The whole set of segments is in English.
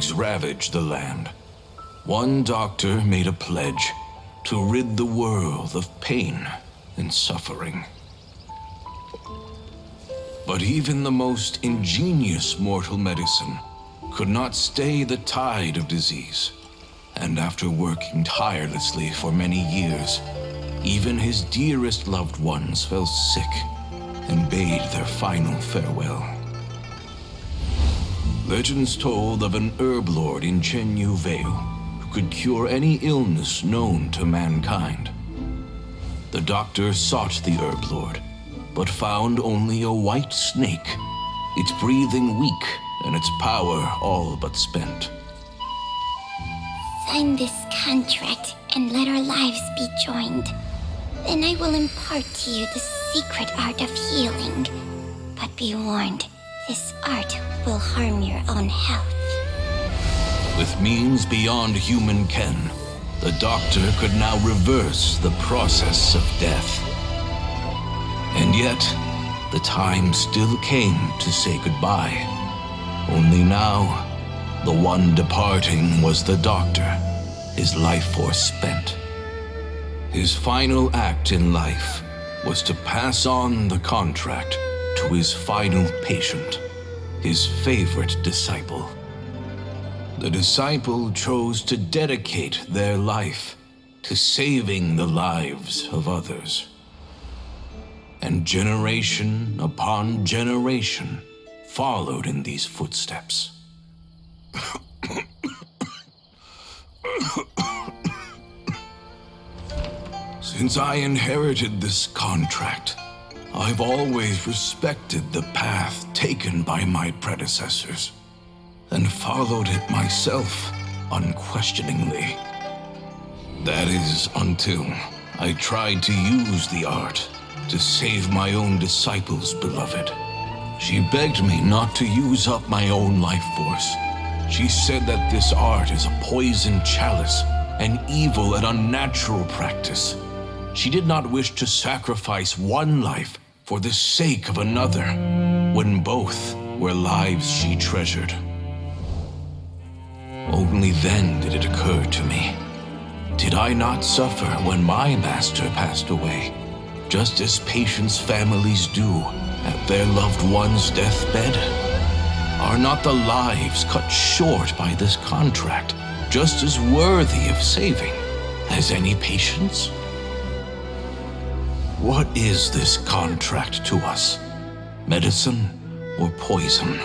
plagues ravaged the land, one doctor made a pledge to rid the world of pain and suffering. But even the most ingenious mortal medicine could not stay the tide of disease. And after working tirelessly for many years, even his dearest loved ones fell sick and bade their final farewell. Legends told of an herb lord in Chenyu Vale who could cure any illness known to mankind. The doctor sought the herb lord, but found only a white snake, its breathing weak and its power all but spent. Sign this contract and let our lives be joined. Then I will impart to you the secret art of healing. But be warned, this art will harm your own health. With means beyond human ken, the doctor could now reverse the process of death. And yet, the time still came to say goodbye. Only now, the one departing was the doctor, his life force spent. His final act in life was to pass on the contract to his final patient, his favorite disciple. The disciple chose to dedicate their life to saving the lives of others. And generation upon generation followed in these footsteps. Since I inherited this contract, I've always respected the path taken by my predecessors and followed it myself unquestioningly. That is until I tried to use the art to save my own disciple's beloved. She begged me not to use up my own life force. She said that this art is a poisoned chalice, an evil and unnatural practice. She did not wish to sacrifice one life for the sake of another, when both were lives she treasured. Only then did it occur to me, did I not suffer when my master passed away, just as patients' families do at their loved one's deathbed? Are not the lives cut short by this contract just as worthy of saving as any patient's? What is this contract to us? Medicine or poison?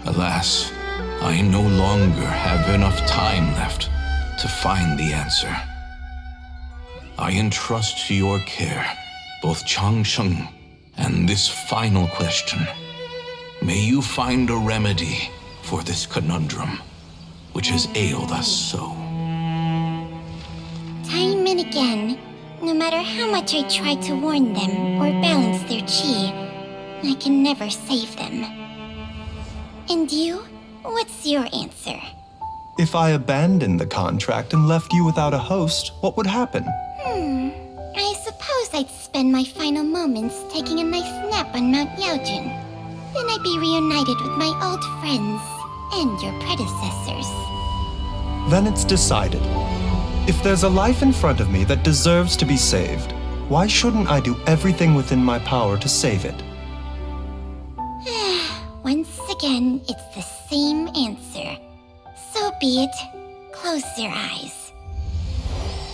Alas, I no longer have enough time left to find the answer. I entrust to your care both Changsheng and this final question. May you find a remedy for this conundrum, which has ailed us so. Time and again, no matter how much I try to warn them or balance their chi, I can never save them. And you? What's your answer? If I abandoned the contract and left you without a host, what would happen? I suppose I'd spend my final moments taking a nice nap on Mount Yaojun. Then I'd be reunited with my old friends and your predecessors. Then it's decided. If there's a life in front of me that deserves to be saved, why shouldn't I do everything within my power to save it? Once again, it's the same answer. So be it. Close your eyes.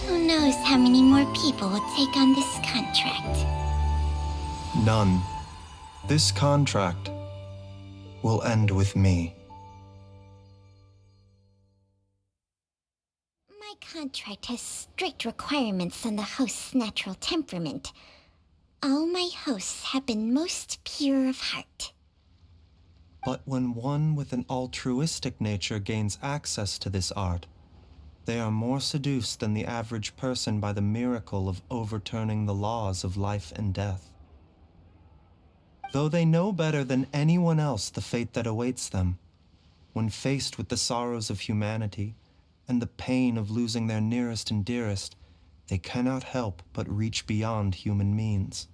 Who knows how many more people will take on this contract? None. This contract will end with me. My contract has strict requirements on the host's natural temperament. All my hosts have been most pure of heart. But when one with an altruistic nature gains access to this art, they are more seduced than the average person by the miracle of overturning the laws of life and death. Though they know better than anyone else the fate that awaits them, when faced with the sorrows of humanity and the pain of losing their nearest and dearest, they cannot help but reach beyond human means.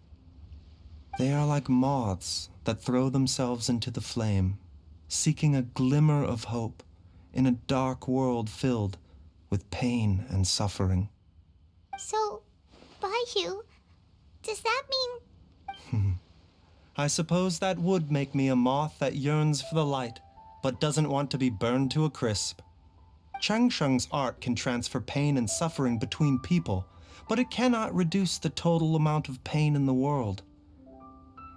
They are like moths that throw themselves into the flame, seeking a glimmer of hope in a dark world filled with pain and suffering. So, Baiju, does that mean... I suppose that would make me a moth that yearns for the light, but doesn't want to be burned to a crisp. Chang Sheng's art can transfer pain and suffering between people, but it cannot reduce the total amount of pain in the world.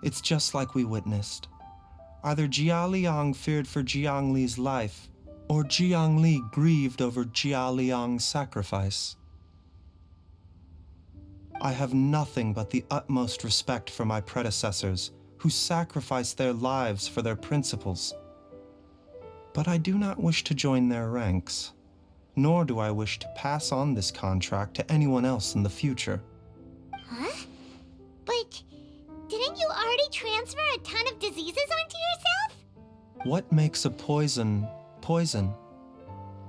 It's just like we witnessed. Either Jia Liang feared for Jiang Li's life, or Jiang Li grieved over Jia Liang's sacrifice. I have nothing but the utmost respect for my predecessors, who sacrificed their lives for their principles. But I do not wish to join their ranks, nor do I wish to pass on this contract to anyone else in the future. Huh? But didn't you already transfer a ton of diseases onto yourself? What makes a poison poison?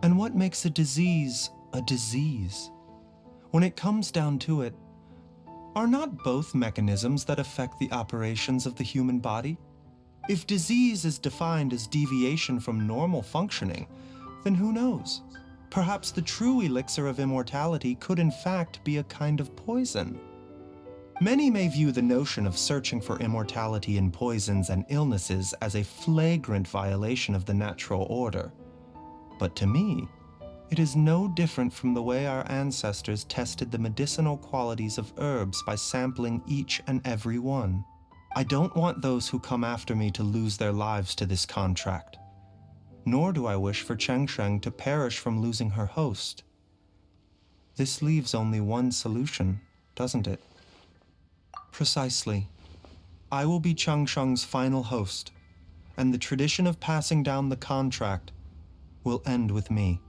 And what makes a disease a disease? When it comes down to it, are not both mechanisms that affect the operations of the human body? If disease is defined as deviation from normal functioning, then who knows? Perhaps the true elixir of immortality could in fact be a kind of poison. Many may view the notion of searching for immortality in poisons and illnesses as a flagrant violation of the natural order. But to me, it is no different from the way our ancestors tested the medicinal qualities of herbs by sampling each and every one. I don't want those who come after me to lose their lives to this contract. Nor do I wish for Cheng Sheng to perish from losing her host. This leaves only one solution, doesn't it? Precisely. I will be Cheng Sheng's final host, and the tradition of passing down the contract will end with me.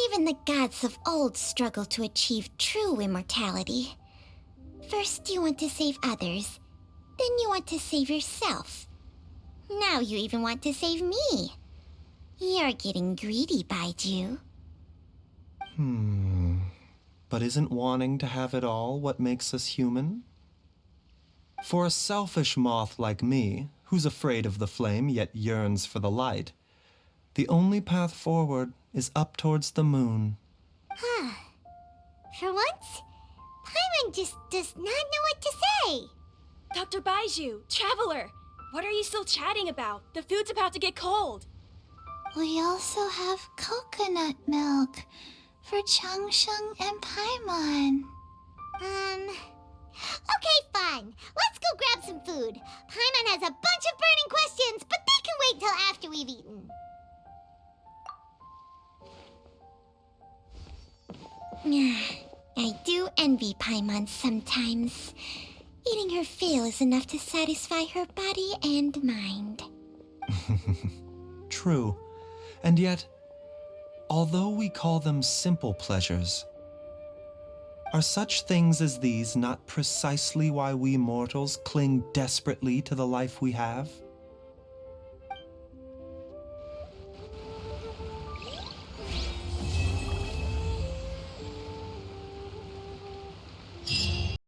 Even the gods of old struggle to achieve true immortality. First you want to save others, then you want to save yourself. Now you even want to save me. You're getting greedy, Baiju. But isn't wanting to have it all what makes us human? For a selfish moth like me, who's afraid of the flame yet yearns for the light, the only path forward is up towards the moon. For once, Paimon just does not know what to say. Dr. Baiju, Traveler, what are you still chatting about? The food's about to get cold. We also have coconut milk for Changsheng and Paimon. Okay, fine. Let's go grab some food. Paimon has a bunch of burning questions, but they can wait till after we've eaten. I do envy Paimon sometimes. Eating her fill is enough to satisfy her body and mind. True. And yet, although we call them simple pleasures, are such things as these not precisely why we mortals cling desperately to the life we have?